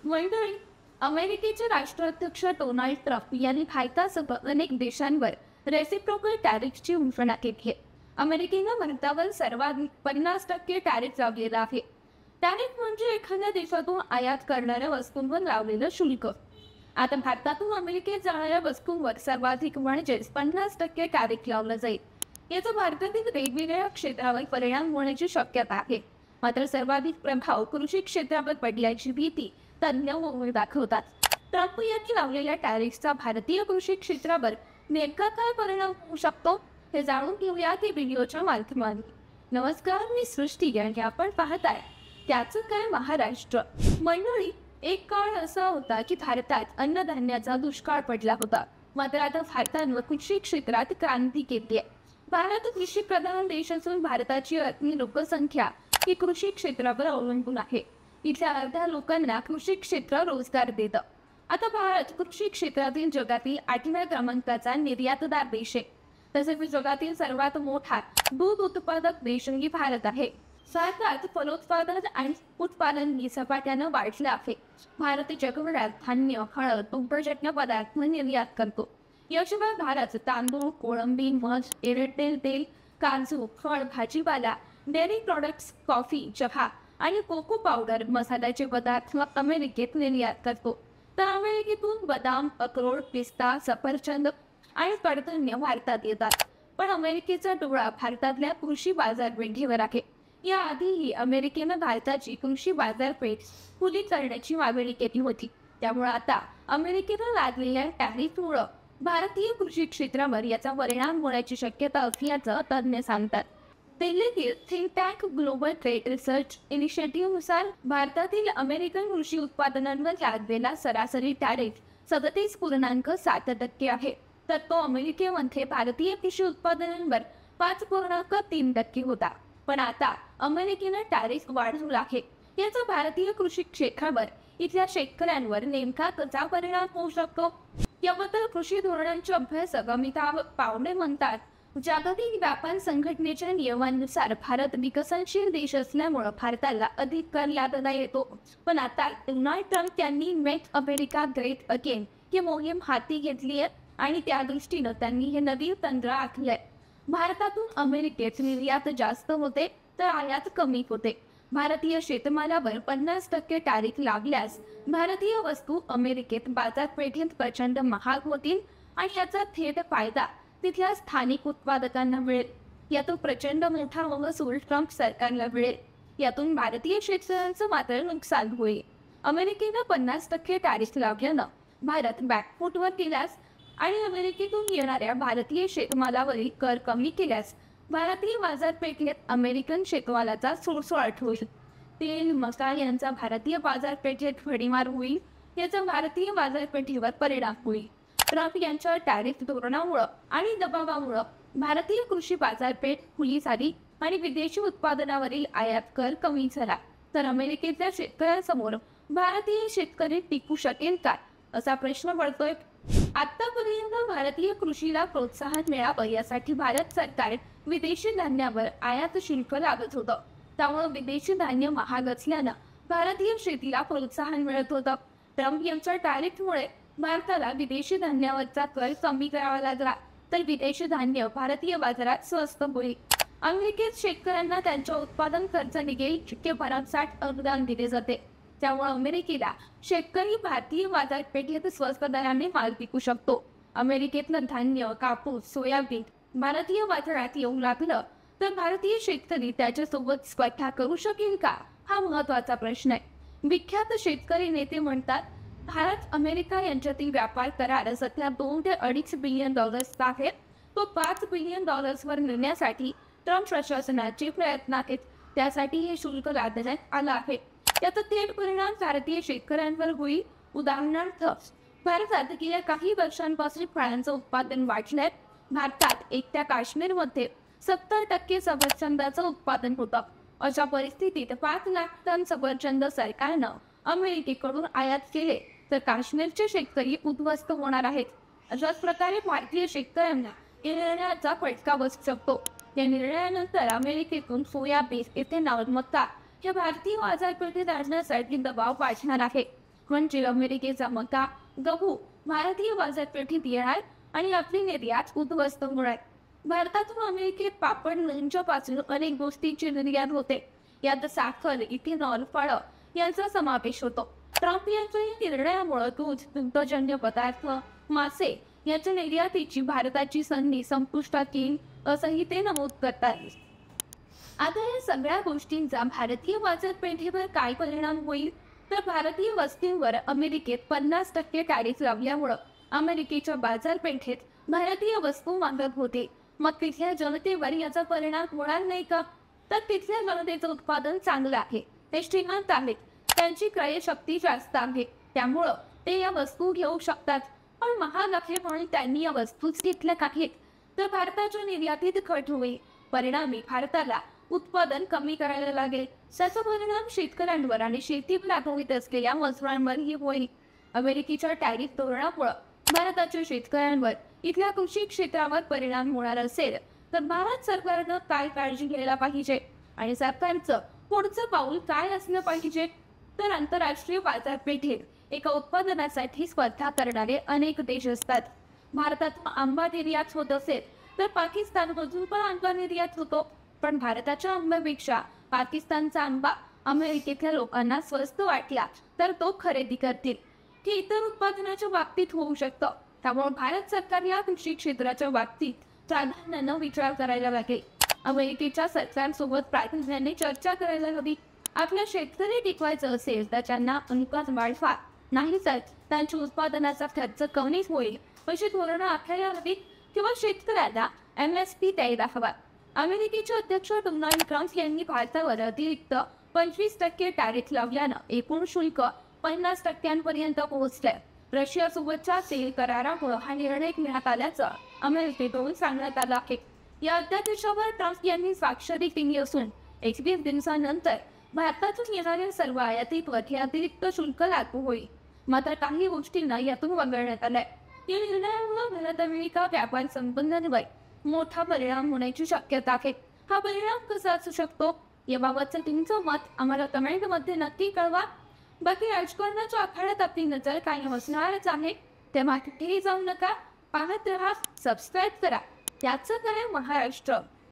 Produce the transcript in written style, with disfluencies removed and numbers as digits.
मंडळी, अमेरिकेचे राष्ट्राध्यक्ष डोनाल्ड ट्रम्प यांनी भारतासह अनेक देशांवर रेसिप्रोकल टॅरिफची घोषणा केली आहे. अमेरिकेनं भारतावर सर्वाधिक 50% टॅरिफ लावलेला आहे. टॅरिफ म्हणजे एखाद्या देशातून आयात करणाऱ्या वस्तूंवर लावलेलं शुल्क. आता भारतातून अमेरिकेत जाणाऱ्या वस्तूंवर सर्वाधिक म्हणजेच 50% टॅरिफ लावलं जाईल. याचा भारतातील वेगवेगळ्या क्षेत्रावर परिणाम होण्याची शक्यता आहे. मात्र सर्वाधिक प्रभाव कृषी क्षेत्रावर पडल्याची भीती तज्ञ दाखवतात. ट्रम्प यांनी लावलेल्या टॅरिफचा भारतीय कृषी क्षेत्रावर नेमका काय परिणाम होऊ शकतो हे जाणून घेऊया की व्हिडिओच्या माध्यमातून. नमस्कार, मी सृष्टी आणि आपण पाहताय त्याचं काय महाराष्ट्र. मंडळी, एक काळ असा होता की भारतात अन्नधान्याचा दुष्काळ पडला होता. मात्र आता भारतानं कृषी क्षेत्रात क्रांती केली आहे. भारत कृषी प्रधान देश असून भारताची लोकसंख्या ही कृषी क्षेत्रावर अवलंबून आहे. इथल्या अर्ध्या लोकांना कृषी क्षेत्र रोजगार देतं. आता भारत कृषी क्षेत्रातील जगातील 8व्या क्रमांकाचा निर्यातदार देश आहे. तसेच जगातील सर्वात मोठा दूध उत्पादक देशही भारत आहे. भारतात फलोत्पादन आणि उत्पादन झपाट्यानं वाढलं आहे. भारत जगभरात धान्य, हळद, दुग्धजन्य पदार्थ निर्यात करतो. याशिवाय भारत तांदूळ, कोळंबी, मध, एरंडेल तेल, काजू, फळ, भाजीपाला, डेअरी प्रॉडक्ट्स, कॉफी, चहा आणि कोको पावडर, मसाल्याचे पदार्थ अमेरिकेत निर्यात करतो. तर अमेरिकेतून बदाम, अक्रोड, पिस्ता, सफरचंद आणि कडधान्य भारतात येतात. पण अमेरिकेचा डोळा भारतातल्या कृषी बाजारपेठेवर आहे. याआधीही अमेरिकेनं भारताची कृषी बाजारपेठ खुली करण्याची मागणी केली होती. त्यामुळे आता अमेरिकेनं लादलेल्या टॅरिफमुळे भारतीय कृषी क्षेत्रावर याचा परिणाम होण्याची शक्यता असल्याचं तज्ञ सांगतात. दिल्लीतील think tank global trade research इनिशिएटिव्हनुसार भारतातील अमेरिकन कृषी उत्पादनांवर लादलेला सरासरी टॅरिफ 37.7% आहे. तर तो अमेरिकेमध्ये भारतीय कृषी उत्पादनांवर 5.3% होता. पण आता अमेरिकेनं टॅरिफ वाढवला आहे. याचा भारतीय कृषी क्षेत्रावर, इथल्या शेतकऱ्यांवर नेमका कसा परिणाम होऊ शकतो याबद्दल कृषी धोरणांचे अभ्यासक अमिताभ पावडे म्हणतात, जागतिक व्यापार संघटनेच्या नियमांनुसार भारत विकसनशील देश असल्यामुळे भारताला अधिक कर लादता येतो. पण आता डोनाल्ड ट्रम्प यांनी मेक अमेरिका ग्रेट अगेन ही मोहीम हाती घेतली आहे आणि त्या दृष्टीनं त्यांनी हे नवीन तंत्र आखलंय. भारतातून अमेरिकेत निर्यात जास्त होते तर आयात कमी होते. भारतीय शेतमालावर 50% टॅरिफ लागल्यास भारतीय वस्तू अमेरिकेत बाजारपेठेत प्रचंड महाग होतील आणि याचा थेट फायदा तिथल्या स्थानिक उत्पादकांना मिळेल. यातून प्रचंड मोठा महसूल ट्रम्प सरकारला मिळेल. यातून भारतीय शेतकऱ्यांचं मात्र नुकसान होईल. अमेरिकेनं 50% टॅरिफ लावल्यानं भारत बॅकफूटवर गेल्यास आणि अमेरिकेतून येणाऱ्या भारतीय शेतमालावरील कर कमी केल्यास भारतीय बाजारपेठेत अमेरिकन शेतमालाचा सुळसुळाट होईल. तेल, मसाले यांचा भारतीय बाजारपेठेत भडीमार होईल. याचा भारतीय बाजारपेठेवर परिणाम होईल. ट्रम्प यांच्या टॅरिफ धोरणामुळे आणि दबावामुळे भारतीय कृषी बाजारपेठ खुली झाली आणि विदेशी उत्पादनावरील आयात कर कमी झाला. तर अमेरिकेतल्या शेतकऱ्यांसमोर भारतीय शेतकरी टिकू शकेल का असा प्रश्न पडतोय. आतापर्यंत भारतीय कृषीला प्रोत्साहन मिळावं यासाठी भारत सरकार विदेशी धान्यावर आयात शुल्क लागत होतं. त्यामुळे विदेशी धान्य महाग असल्यानं भारतीय शेतीला प्रोत्साहन मिळत होतं. ट्रम्प यांच्या टॅरिफमुळे भारताला विदेशी धान्यावरचा कर कमी करावा लागला तर विदेशी धान्य भारतीय बाजारात स्वस्त होईल. अमेरिकेत शेतकऱ्यांना त्यांच्या उत्पादन खर्च निघेल इतके 50% अनुदान दिले जाते. त्यामुळे अमेरिकेला शेतकरी भारतीय बाजारपेठेत स्वस्त दराने माल विकू शकतो. अमेरिकेतलं धान्य, कापूस, सोयाबीन भारतीय बाजारात येऊ लागलं तर भारतीय शेतकरी त्याच्यासोबत स्पर्धा करू शकेल का हा महत्वाचा प्रश्न आहे. विख्यात शेतकरी नेते म्हणतात, भारत अमेरिका यांच्यातील व्यापार करार सध्या $2 ते $2.5 बिलियन आहे. तो $5 बिलियन वर नेण्यासाठी ट्रम्प प्रशासनाचे प्रयत्न आहेत. त्यासाठी हे शुल्क लादण्यात आलं आहे. याचा थेट परिणाम भारतीय शेतकऱ्यांवर होईल. उदाहरणार्थ, भारतात गेल्या काही वर्षांपासून फळांचं उत्पादन वाढलंय. भारतात एकट्या काश्मीरमध्ये 70% सफरचंदाचं उत्पादन होतं. अशा परिस्थितीत 5 लाख टन सफरचंद सरकारनं अमेरिकेकडून आयात केले तर काश्मीरचे शेतकरी उद्ध्वस्त होणार आहेत. अशाच प्रकारे भारतीय शेतकऱ्यांना या निर्णयाचा फटका बसू शकतो. या निर्णयानंतर अमेरिकेतून सोयाबीन, इथेनॉल, मका या भारतीय बाजारपेठेत आणण्यासाठी दबाव वाढणार आहे. म्हणजे अमेरिकेचा मका, गहू भारतीय बाजारपेठेत येणार आणि आपली निर्यात उद्ध्वस्त होणार. भारतातून अमेरिकेत पापड, लोणच्यापासून अनेक गोष्टींची निर्यात होते. यात साखर, इथेनॉल, फळं यांचा समावेश होतो. ट्रम्प यांच्या या निर्णयामुळे दूध, दुग्धजन्य पदार्थ, मासे यांच्या निर्यातीची भारताची संधी संपुष्टात येईल असंही ते नमूद करतात. आता या सगळ्या गोष्टींचा भारतीय बाजारपेठेवर काय परिणाम होईल, तर भारतीय वस्तूंवर अमेरिकेत 50% टॅरिफ लावल्यामुळं अमेरिकेच्या बाजारपेठेत भारतीय वस्तू महाग होते. मग तिथल्या जनतेवर याचा परिणाम होणार नाही का? तर तिथल्या जनतेचं उत्पादन चांगलं आहे, ते श्रीमंत आहेत, त्यांची क्रयशक्ती जास्त आहे, त्यामुळं ते या वस्तू घेऊ शकतात. पण महाग आहे म्हणून त्यांनी या वस्तूच घेतल्या नाहीत, तर भारताच्या निर्यातीत घट होईल. परिणामी भारताला उत्पादन कमी करायला लागेल. त्याचा परिणाम शेतकऱ्यांवर आणि शेतीवर आधारित असलेल्या मजुरांवरही होईल. अमेरिकेच्या टॅरिफ धोरणामुळे भारताच्या शेतकऱ्यांवर, इथल्या कृषी क्षेत्रावर परिणाम होणार असेल तर भारत सरकारनं काय काळजी घ्यायला पाहिजे आणि सरकारचं पुढचं पाऊल काय असलं पाहिजे? तर आंतरराष्ट्रीय बाजारपेठेत एका उत्पादनासाठी स्पर्धा करणारे अनेक देश असतात. भारतातून आंबा निर्यात होत असेल तर पाकिस्तानमधून पण आंबा निर्यात होतो. पण भारताच्या आंब्यापेक्षा पाकिस्तानचा आंबा अमेरिकेतल्या लोकांना स्वस्त वाटला तर तो खरेदी करतील. हे इतर उत्पादनाच्या बाबतीत होऊ शकतं. त्यामुळे भारत सरकार या कृषी क्षेत्राच्या बाबतीत प्राधान्यानं विचार करायला लागेल. अमेरिकेच्या सरकारसोबत प्राधान्याने चर्चा करायला हवी. आपल्या शेतकरी टिकवायचं असेल तर त्यांना अनुदान वाढवा, नाही तर त्यांच्या उत्पादनाचा खर्च कमी होईल अशी धोरणं आखायला हवीत किंवा शेतकऱ्याला MSP द्यायला हवा. अमेरिकेचे अध्यक्ष डोनाल्ड ट्रम्प यांनी भारतावर अतिरिक्त 25% टॅरिफ लावल्यानं एकूण शुल्क 50% पोहोचलंय. रशियासोबतच्या तेल करारामुळे हा निर्णय घेण्यात आल्याचं अमेरिकेकडून सांगण्यात आलं आहे. या अध्यादेशावर ट्रम्प यांनी स्वाक्षरी केली असून 21 दिवसांनंतर भारतातून येणाऱ्या सर्व आयातीवर हे अतिरिक्त शुल्क लागू होईल. मात्र काही गोष्टींना यातून वगळण्यात आलंय. या निर्णयामुळे भारत अमेरिका व्यापार संबंधांवर मोठा परिणाम होण्याची शक्यता आहे. हा परिणाम कसा असू शकतो याबाबतचं तुमचं मत आम्हाला कमेंटमध्ये नक्की कळवा. बाकी राजकारणाच्या आखाड्यात आपली नजर कायम असणारच आहे, तेव्हा कुठेही जाऊ नका. पाहत रहा, सबस्क्राईब करा. त्याचं काय महाराष्ट्र.